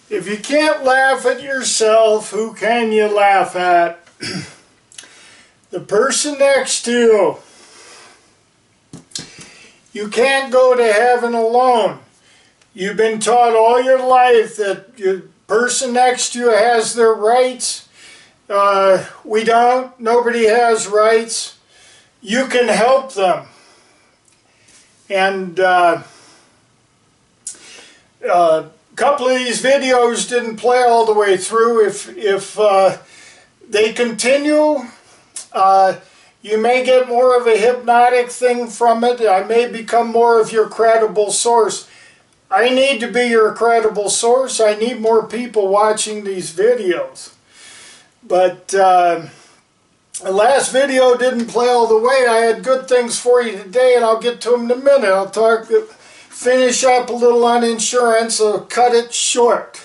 If you can't laugh at yourself, who can you laugh at? The person next to you. You can't go to heaven alone. You've been taught all your life that your person next to you has their rights. We don't. Nobody has rights. You can help them. And a couple of these videos didn't play all the way through. If they continue, you may get more of a hypnotic thing from it. I may become more of your credible source. I need to be your credible source. I need more people watching these videos. But the last video didn't play all the way. I had good things for you today, and I'll get to them in a minute. I'll finish up a little on insurance, so cut it short.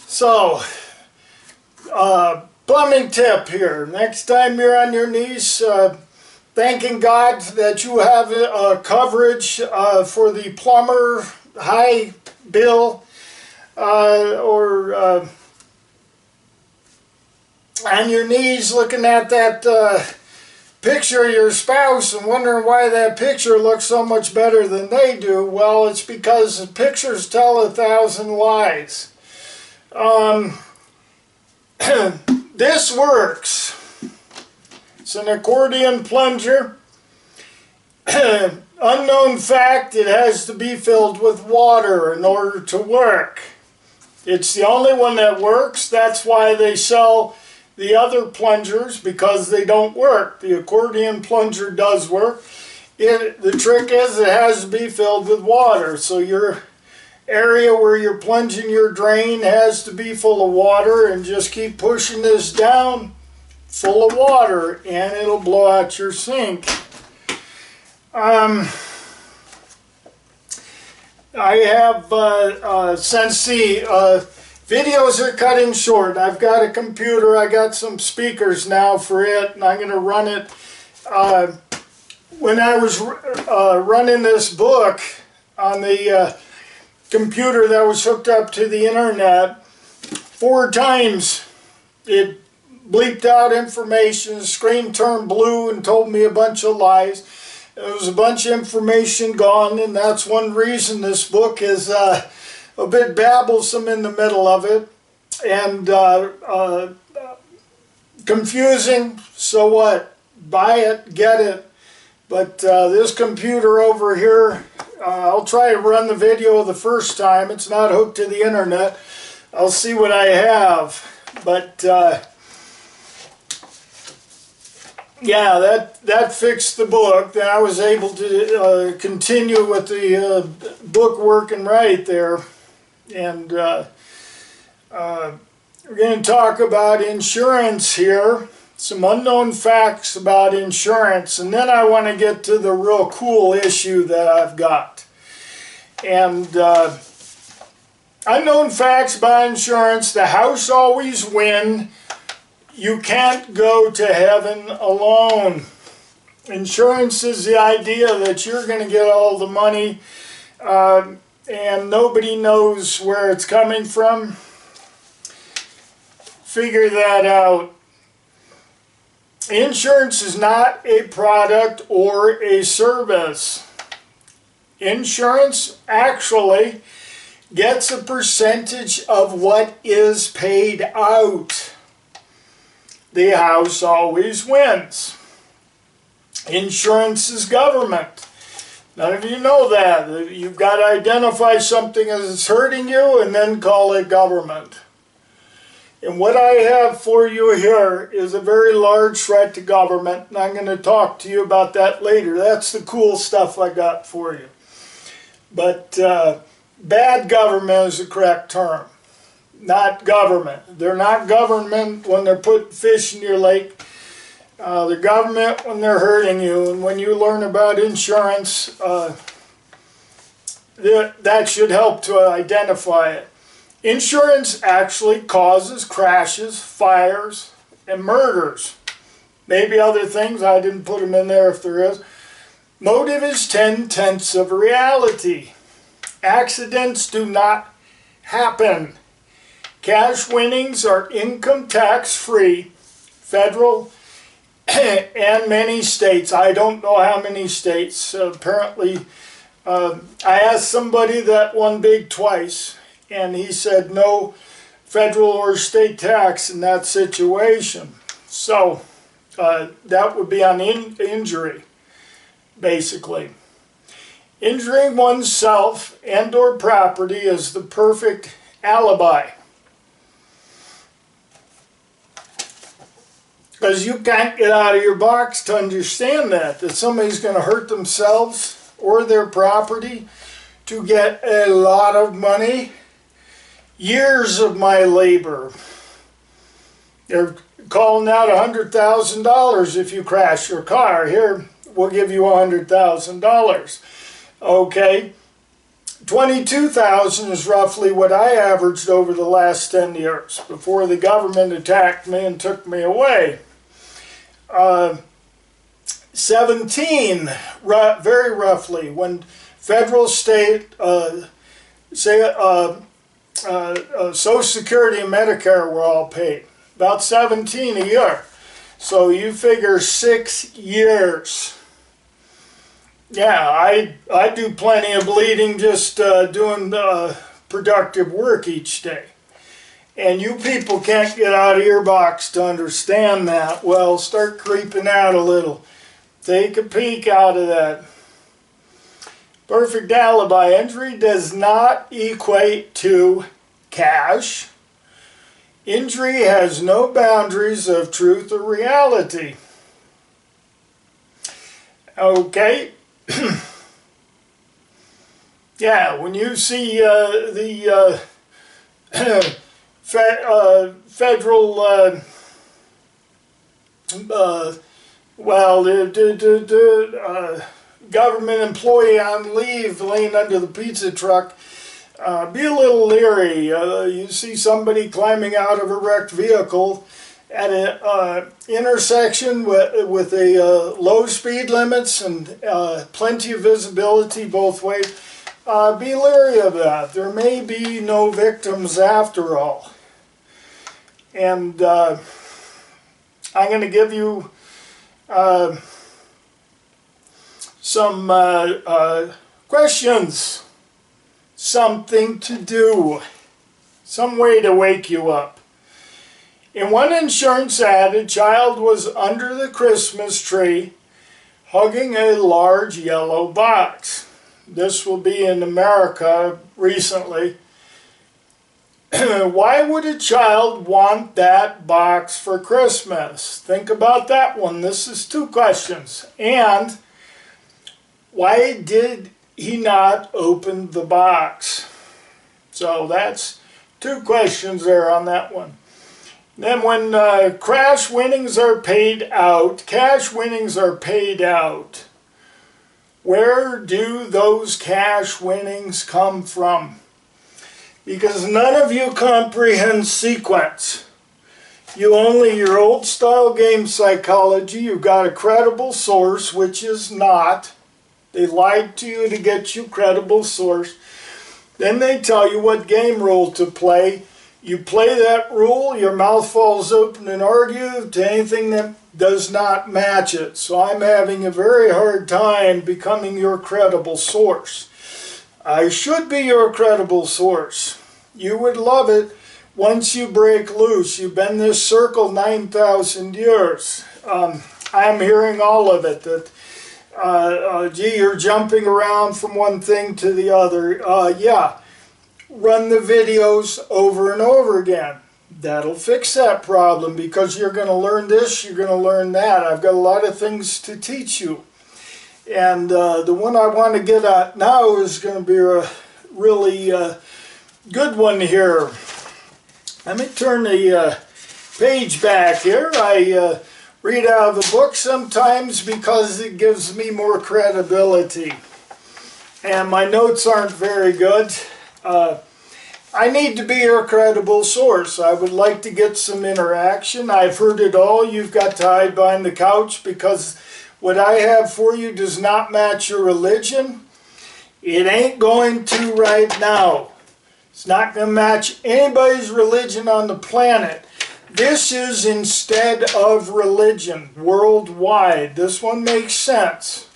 So, plumbing tip here. Next time you're on your knees, thanking God that you have coverage for the plumber high bill, or on your knees looking at that picture of your spouse and wondering why that picture looks so much better than they do. Well, it's because the pictures tell 1,000 lies. This works. It's an accordion plunger. Unknown fact, it has to be filled with water in order to work. It's the only one that works. That's why they sell the other plungers, because they don't work. The accordion plunger does work. The trick is it has to be filled with water. So your area where you're plunging your drain has to be full of water, and just keep pushing this down full of water and it'll blow out your sink. I have, since the videos are cutting short, I've got a computer, I got some speakers now for it, and I'm going to run it. When I was running this book on the computer that was hooked up to the internet, 4 times it bleeped out information, the screen turned blue and told me a bunch of lies. There was a bunch of information gone, and that's one reason this book is a bit babblesome in the middle of it, and confusing. So what? Buy it, get it. But this computer over here, I'll try to run the video the first time. It's not hooked to the internet. I'll see what I have. But yeah, that fixed the book. Then I was able to continue with the book working right there. And we're going to talk about insurance here. Some unknown facts about insurance. And then I want to get to the real cool issue that I've got. And unknown facts about insurance. The house always wins. You can't go to heaven alone. Insurance is the idea that you're going to get all the money and nobody knows where it's coming from. Figure that out. Insurance is not a product or a service. Insurance actually gets a percentage of what is paid out. The house always wins. Insurance is government. None of you know that. You've got to identify something as hurting you and then call it government. And what I have for you here is a very large threat to government, and I'm going to talk to you about that later. That's the cool stuff I got for you. But bad government is the correct term. Not government. They're not government when they're putting fish in your lake. They're government when they're hurting you. And when you learn about insurance, that should help to identify it. Insurance actually causes crashes, fires, and murders. Maybe other things. I didn't put them in there if there is. Motive is 10/10 of reality. Accidents do not happen. Cash winnings are income tax free, federal and many states. I don't know how many states. Apparently, I asked somebody that won big twice, and he said no federal or state tax in that situation. So that would be on injury, basically. Injuring oneself and or property is the perfect alibi. Because you can't get out of your box to understand that somebody's going to hurt themselves or their property to get a lot of money. Years of my labor. They're calling out $100,000 if you crash your car. Here, we'll give you $100,000. Okay, $22,000 is roughly what I averaged over the last 10 years before the government attacked me and took me away. 17, very roughly, when federal, state, Social Security and Medicare were all paid. About 17 a year. So you figure 6 years. Yeah, I do plenty of bleeding just doing productive work each day. And you people can't get out of your box to understand that. Well, start creeping out a little. Take a peek out of that. Perfect alibi. Injury does not equate to cash. Injury has no boundaries of truth or reality. Okay. Yeah, when you see the federal, government employee on leave laying under the pizza truck, be a little leery. You see somebody climbing out of a wrecked vehicle at an intersection with a low speed limits and plenty of visibility both ways. Be leery of that. There may be no victims after all. And I'm going to give you some questions. Something to do. Some way to wake you up. In one insurance ad, a child was under the Christmas tree hugging a large yellow box. This will be in America recently. Why would a child want that box for Christmas? Think about that one. This is 2 questions. And why did he not open the box? So that's 2 questions there on that one. Then when cash winnings are paid out, where do those cash winnings come from? Because none of you comprehend sequence. You only, your old style game psychology, you've got a credible source, which is not. They lied to you to get you credible source. Then they tell you what game rule to play. You play that rule, your mouth falls open and argue to anything that does not match it. So I'm having a very hard time becoming your credible source. I should be your credible source. You would love it once you break loose. You've been in this circle 9,000 years. I'm hearing all of it, that gee, you're jumping around from one thing to the other. Yeah. Run the videos over and over again. That'll fix that problem, because you're going to learn this, you're going to learn that. I've got a lot of things to teach you. And the one I want to get at now is going to be a really good one here. Let me turn the page back here. I read out of the book sometimes because it gives me more credibility. And my notes aren't very good. I need to be your credible source. I would like to get some interaction. I've heard it all. You've got to hide behind the couch because what I have for you does not match your religion. It ain't going to right now. It's not going to match anybody's religion on the planet. This is instead of religion worldwide. This one makes sense.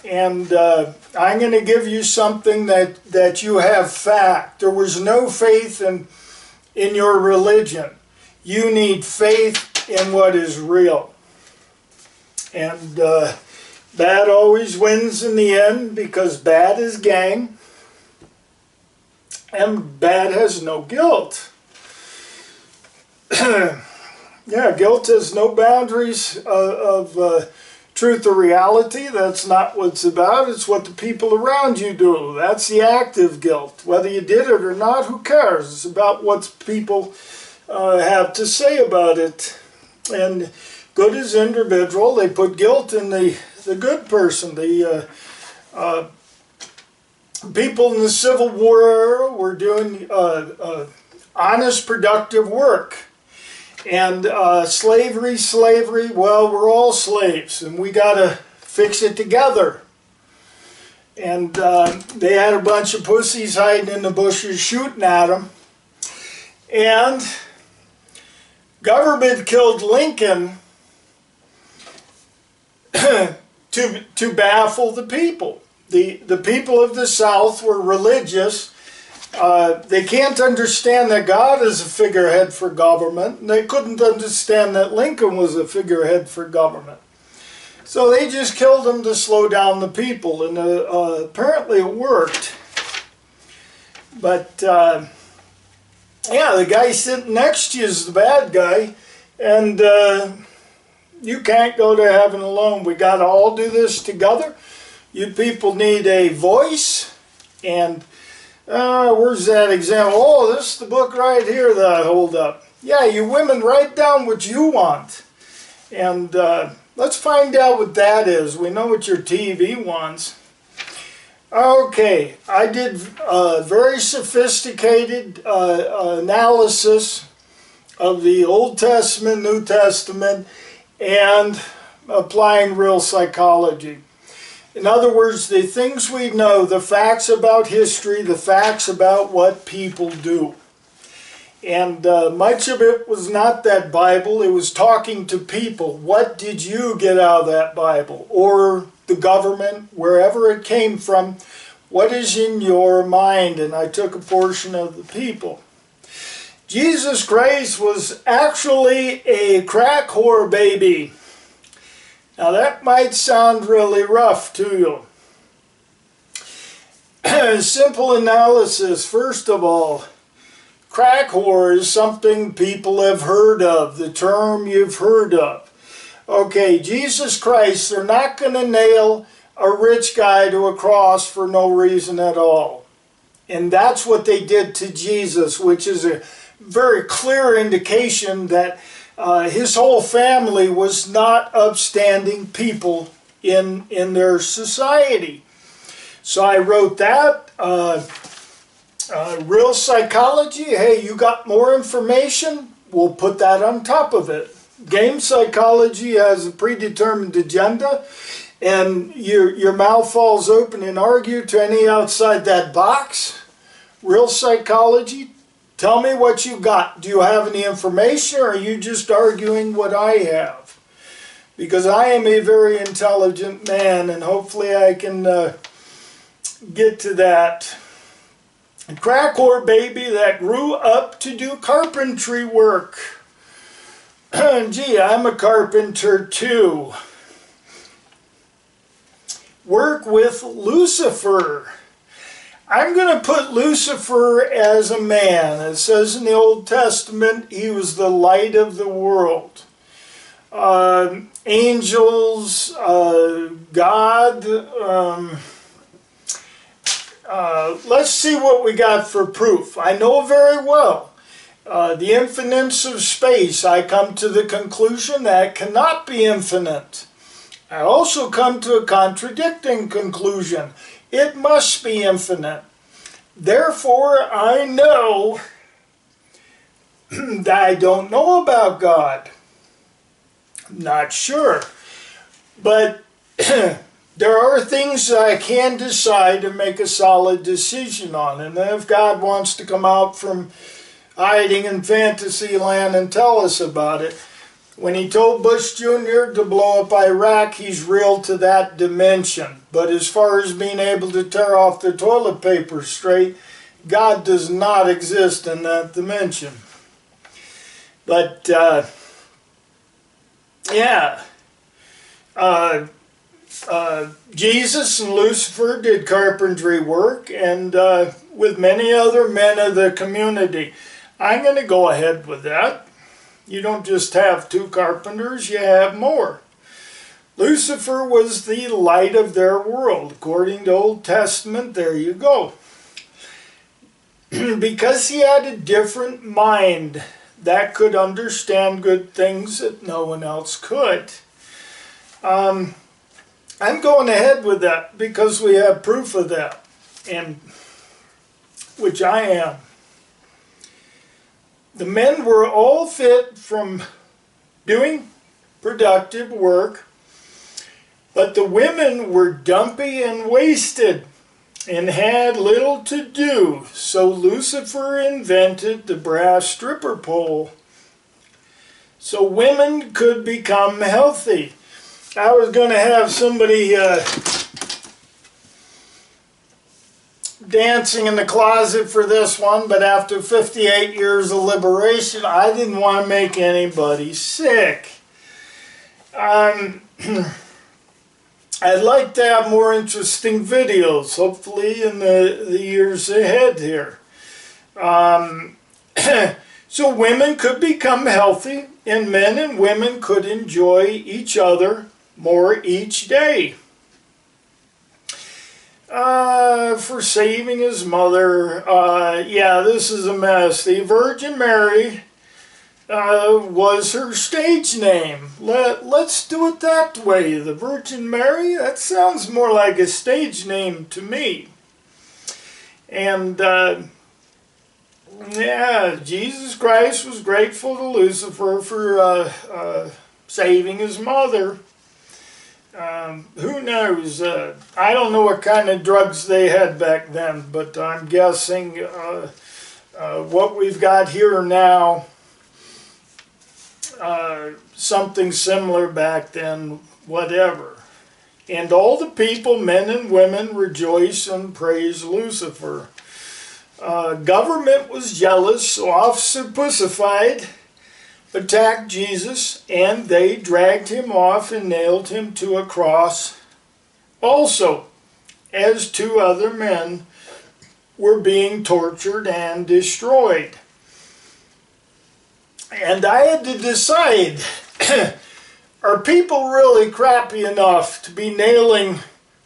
And I'm going to give you something that you have fact. There was no faith in your religion. You need faith in what is real. And bad always wins in the end because bad is gang. And bad has no guilt. Yeah, guilt has no boundaries of truth or reality. That's not what it's about. It's what the people around you do. That's the active guilt. Whether you did it or not, who cares? It's about what people have to say about it. And good is individual. They put guilt in the good person. The people in the Civil War were doing honest, productive work. And slavery, well, we're all slaves, and we got to fix it together. And they had a bunch of pussies hiding in the bushes shooting at them. And government killed Lincoln to baffle the people. The people of the South were religious. They can't understand that God is a figurehead for government, and they couldn't understand that Lincoln was a figurehead for government. So they just killed him to slow down the people, and apparently it worked. But yeah, the guy sitting next to you is the bad guy, and you can't go to heaven alone. We got to all do this together. You people need a voice, and where's that example? Oh, this is the book right here that I hold up. Yeah, you women, write down what you want. And let's find out what that is. We know what your TV wants. Okay, I did very sophisticated analysis of the Old Testament, New Testament, and applying real psychology. In other words, the things we know, the facts about history, the facts about what people do. And much of it was not that Bible. It was talking to people. What did you get out of that Bible? Or the government, wherever it came from. What is in your mind? And I took a portion of the people. Jesus Christ was actually a crack whore baby. Now that might sound really rough to you. Simple analysis. First of all, crack whore is something people have heard of, the term you've heard of. Okay, Jesus Christ, they're not going to nail a rich guy to a cross for no reason at all. And that's what they did to Jesus, which is a very clear indication that his whole family was not upstanding people in their society. So I wrote that. Real psychology, hey, you got more information? We'll put that on top of it. Game psychology has a predetermined agenda, and your mouth falls open and argue to any outside that box. Real psychology, tell me what you got. Do you have any information, or are you just arguing what I have? Because I am a very intelligent man, and hopefully I can get to that. A crack whore baby that grew up to do carpentry work. Gee, I'm a carpenter too. Work with Lucifer. I'm going to put Lucifer as a man. It says in the Old Testament, he was the light of the world. Angels, God. Let's see what we got for proof. I know very well the infiniteness of space. I come to the conclusion that it cannot be infinite. I also come to a contradicting conclusion. It must be infinite. Therefore, I know that I don't know about God. Not sure. But there are things that I can decide and make a solid decision on. And then if God wants to come out from hiding in fantasy land and tell us about it, when he told Bush Jr. to blow up Iraq, he's real to that dimension. But as far as being able to tear off the toilet paper straight, God does not exist in that dimension. But, yeah. Jesus and Lucifer did carpentry work, and with many other men of the community. I'm going to go ahead with that. You don't just have two carpenters, you have more. Lucifer was the light of their world. According to Old Testament, there you go. Because he had a different mind that could understand good things that no one else could. I'm going ahead with that because we have proof of that, and which I am. The men were all fit from doing productive work, but the women were dumpy and wasted and had little to do. So Lucifer invented the brass stripper pole so women could become healthy. I was going to have somebody dancing in the closet for this one, but after 58 years of liberation, I didn't want to make anybody sick. I'd like to have more interesting videos, hopefully in the years ahead here. So women could become healthy, and men and women could enjoy each other more each day. For saving his mother, yeah, this is a mess. The Virgin Mary was her stage name. Let's do it that way. The Virgin Mary, that sounds more like a stage name to me. And yeah, Jesus Christ was grateful to Lucifer for saving his mother. Who knows? I don't know what kind of drugs they had back then, but I'm guessing what we've got here now, something similar back then, whatever. And all the people, men and women, rejoice and praise Lucifer. Government was jealous, so Officer Pussified attacked Jesus, and they dragged him off and nailed him to a cross also, as two other men were being tortured and destroyed. And I had to decide, are people really crappy enough to be nailing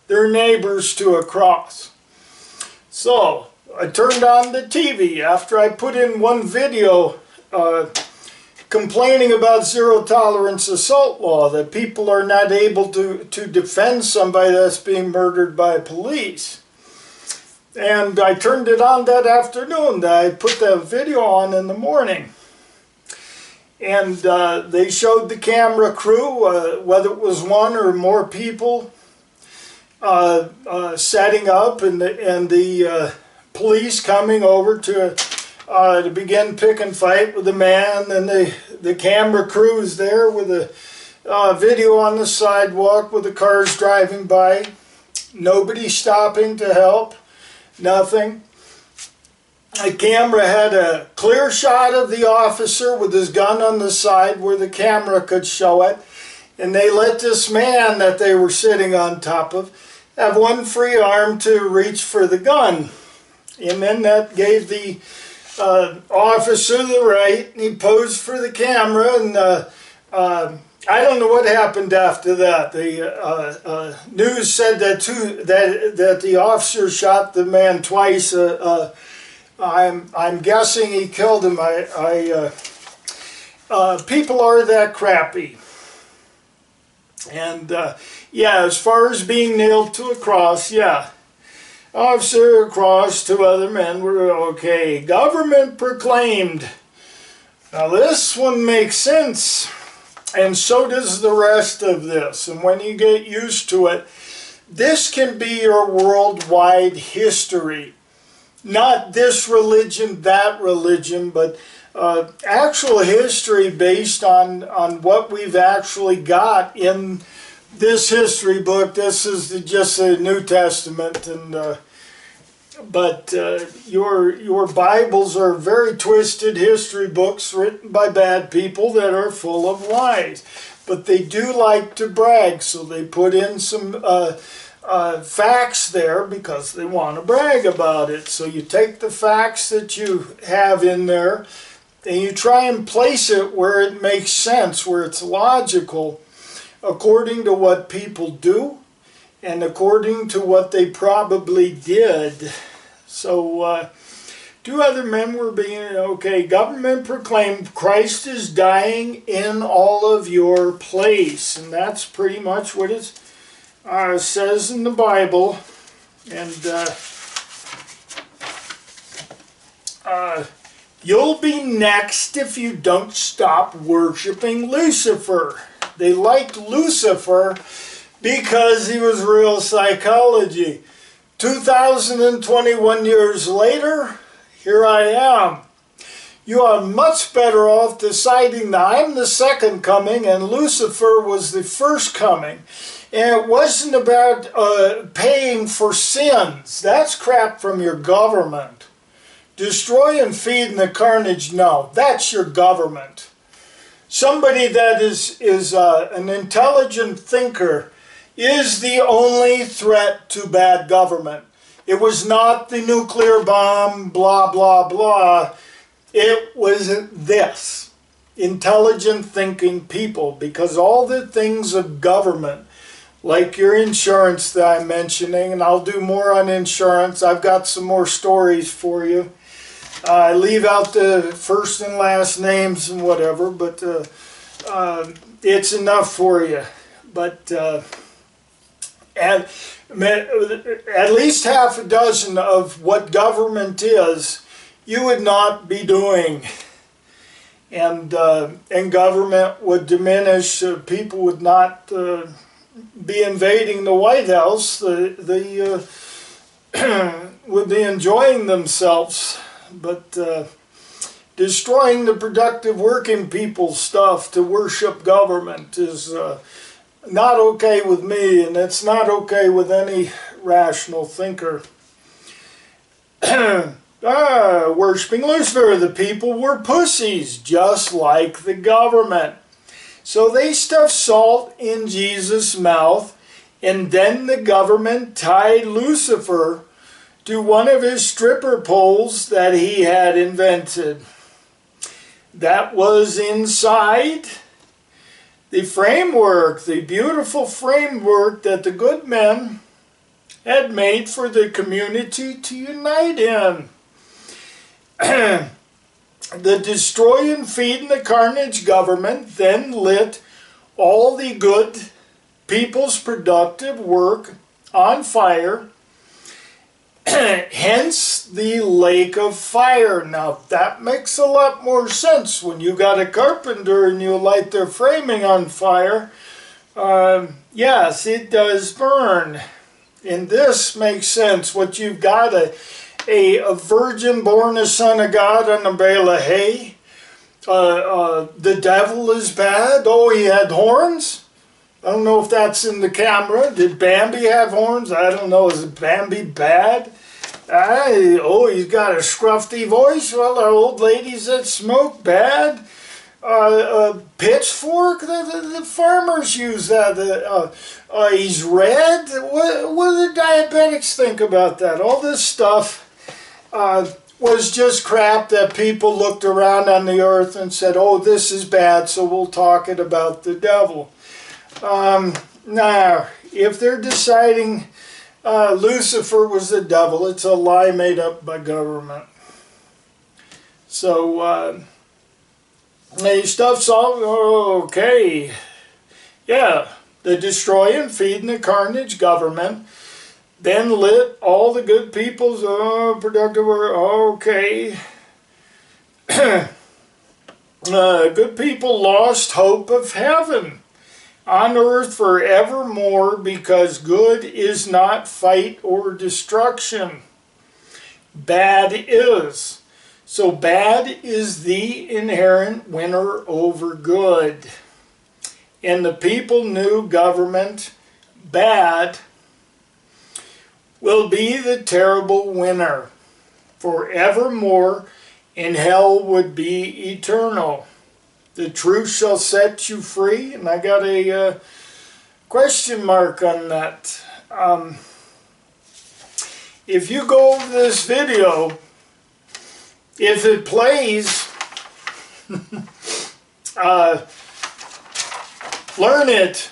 their neighbors to a cross? So I turned on the TV after I put in one video complaining about zero-tolerance assault law, that people are not able to defend somebody that's being murdered by police. And I turned it on that afternoon. I put that video on in the morning. And they showed the camera crew, whether it was one or more people, setting up, and the police coming over to begin pick and fight with the man, and the camera crew is there with a video on the sidewalk with the cars driving by. Nobody stopping to help, nothing. The camera had a clear shot of the officer with his gun on the side where the camera could show it, and they let this man that they were sitting on top of have one free arm to reach for the gun. And then that gave the officer the right, and he posed for the camera, and I don't know what happened after that. The news said that the officer shot the man twice. I'm guessing he killed him. People are that crappy. And yeah, as far as being nailed to a cross, yeah. Officer across, two other men were okay. Government proclaimed. Now this one makes sense, and so does the rest of this. And when you get used to it, this can be your worldwide history. Not this religion, that religion, but actual history based on what we've actually got in this history book. This is just the New Testament, and but your Bibles are very twisted history books written by bad people that are full of lies. But they do like to brag, so they put in some facts there because they want to brag about it. So you take the facts that you have in there and you try and place it where it makes sense, where it's logical, according to what people do and according to what they probably did. So, two other men were being, okay, government proclaimed Christ is dying in all of your place. And that's pretty much what it says in the Bible. And you'll be next if you don't stop worshiping Lucifer. They liked Lucifer because he was real psychology. 2021 years later, here I am. You are much better off deciding that I'm the second coming and Lucifer was the first coming. And it wasn't about paying for sins. That's crap from your government. Destroy and feed the carnage, no. That's your government. Somebody that is an intelligent thinker is the only threat to bad government. It was not the nuclear bomb, blah, blah, blah. It was this. Intelligent thinking people. Because all the things of government, like your insurance that I'm mentioning, and I'll do more on insurance. I've got some more stories for you. I leave out the first and last names and whatever, but it's enough for you. But at least half a dozen of what government is, you would not be doing. And government would diminish. People would not be invading the White House. They would be enjoying themselves. But destroying the productive working people stuff to worship government is not okay with me, and it's not okay with any rational thinker. Worshipping Lucifer, the people were pussies, just like the government. So they stuffed salt in Jesus' mouth, and then the government tied Lucifer to one of his stripper poles that he had invented. That was inside the framework, the beautiful framework that the good men had made for the community to unite in. The destroy and feed the carnage government then lit all the good people's productive work on fire, hence the lake of fire. Now that makes a lot more sense when you got a carpenter and you light their framing on fire. Yes, it does burn. And this makes sense. What you've got, a virgin born a son of God on a bale of hay. The devil is bad. Oh, he had horns? I don't know if that's in the camera. Did Bambi have horns? I don't know. Is Bambi bad? Oh, he's got a scruffy voice. Well, the old ladies that smoke, bad. Pitchfork, the farmers use that. He's red. What do the diabetics think about that? All this stuff was just crap that people looked around on the earth and said, oh, this is bad, so we'll talk it about the devil. Now, if they're deciding Lucifer was the devil, it's a lie made up by government. So, the stuff's all okay. Yeah, the destroy and feed the carnage government then lit all the good people's productive work. Okay. Good people lost hope of heaven. on earth forevermore, because good is not fight or destruction. Bad is. So bad is the inherent winner over good. And the people knew government, bad, will be the terrible winner forevermore, and hell would be eternal. The truth shall set you free, and I got a question mark on that. If you go over this video, if it plays, learn it,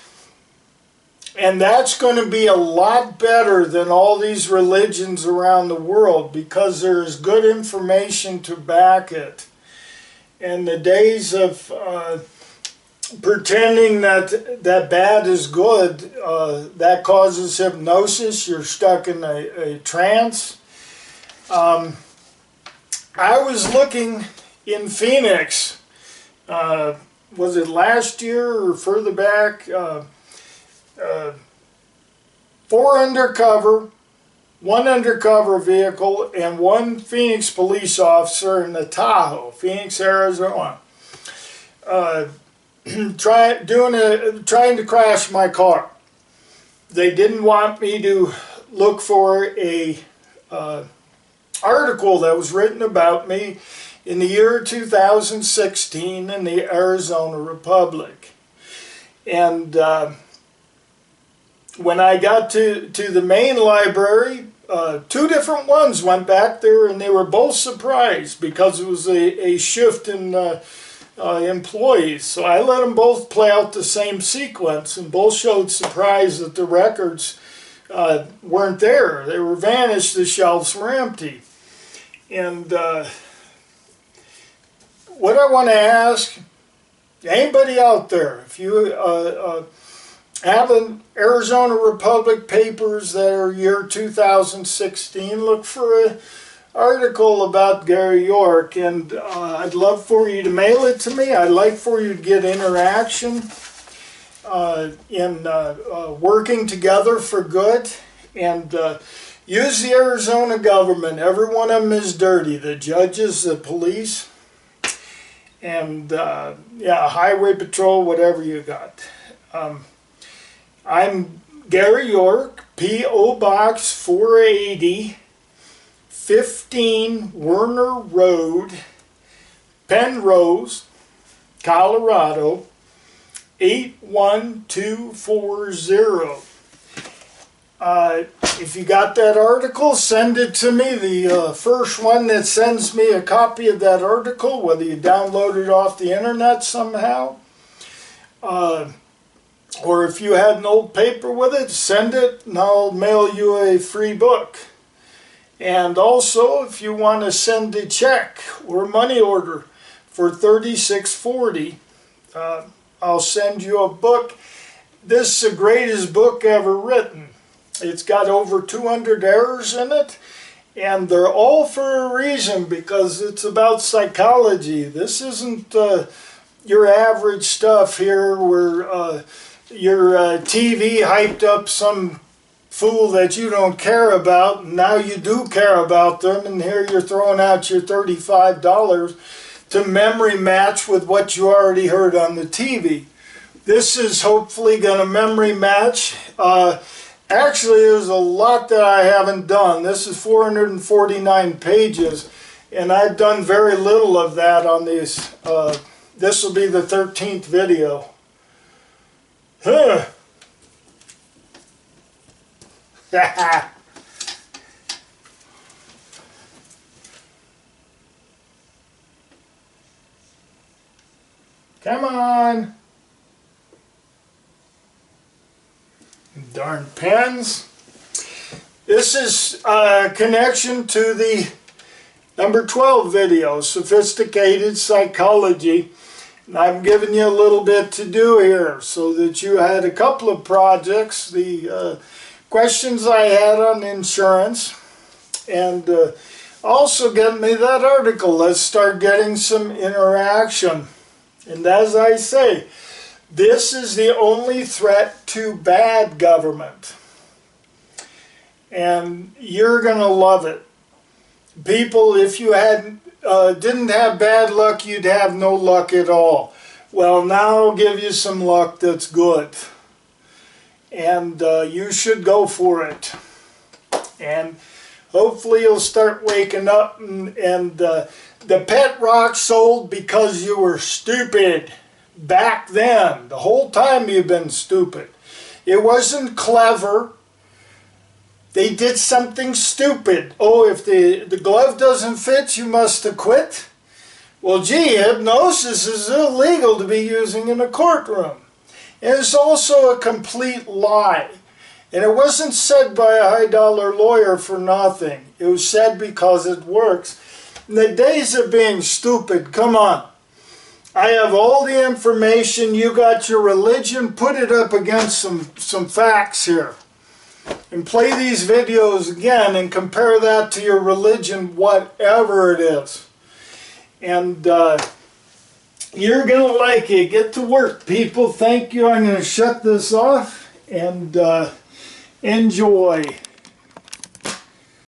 and that's going to be a lot better than all these religions around the world, because there is good information to back it. And the days of pretending that bad is good, that causes hypnosis. You're stuck in a trance. I was looking in Phoenix, was it last year or further back, 4 undercover, 1 undercover vehicle, and 1 Phoenix police officer in the Tahoe, Phoenix, Arizona, trying to crash my car. They didn't want me to look for a article that was written about me in the year 2016 in the Arizona Republic. And when I got to the main library, 2 different ones went back there, and they were both surprised because it was a shift in employees. So I let them both play out the same sequence, and both showed surprise that the records weren't there. They were vanished, the shelves were empty. And what I want to ask anybody out there, if you have an Arizona Republic papers that are year 2016, look for an article about Gary York, and I'd love for you to mail it to me. I'd like for you to get interaction in working together for good, and use the Arizona government. Every one of them is dirty. The judges, the police, and yeah, highway patrol, whatever you got. I'm Gary York, P.O. Box 480, 15 Werner Road, Penrose, Colorado, 81240. If you got that article, send it to me. The first one that sends me a copy of that article, whether you download it off the internet somehow, or if you had an old paper with it, send it and I'll mail you a free book. And also, if you want to send a check or money order for $36.40, I'll send you a book. This is the greatest book ever written. It's got over 200 errors in it, and they're all for a reason, because it's about psychology. This isn't your average stuff here where your TV hyped up some fool that you don't care about, and now you do care about them, and here you're throwing out your $35 to memory match with what you already heard on the TV. This is hopefully going to memory match. Actually, there's a lot that I haven't done. This is 449 pages, and I've done very little of that on these. This will be the 13th video. Huh. Come on. Darn pens. This is a connection to the number 12 video, Sophisticated Psychology. And I'm giving you a little bit to do here so that you had a couple of projects. The questions I had on insurance, and also get me that article. Let's start getting some interaction. And as I say, This is the only threat to bad government. And you're going to love it. People, if you didn't have bad luck, you'd have no luck at all. Well, now I'll give you some luck that's good. And you should go for it. And hopefully you'll start waking up, and the pet rock sold because you were stupid back then. The whole time you've been stupid. It wasn't clever. They did something stupid. Oh, if the glove doesn't fit, you must have quit. Well, gee, hypnosis is illegal to be using in a courtroom. And it's also a complete lie. And it wasn't said by a high-dollar lawyer for nothing. It was said because it works. In the days of being stupid, come on. I have all the information. You got your religion. Put it up against some facts here. And play these videos again and compare that to your religion, whatever it is. And you're going to like it. Get to work, people. Thank you. I'm going to shut this off and enjoy.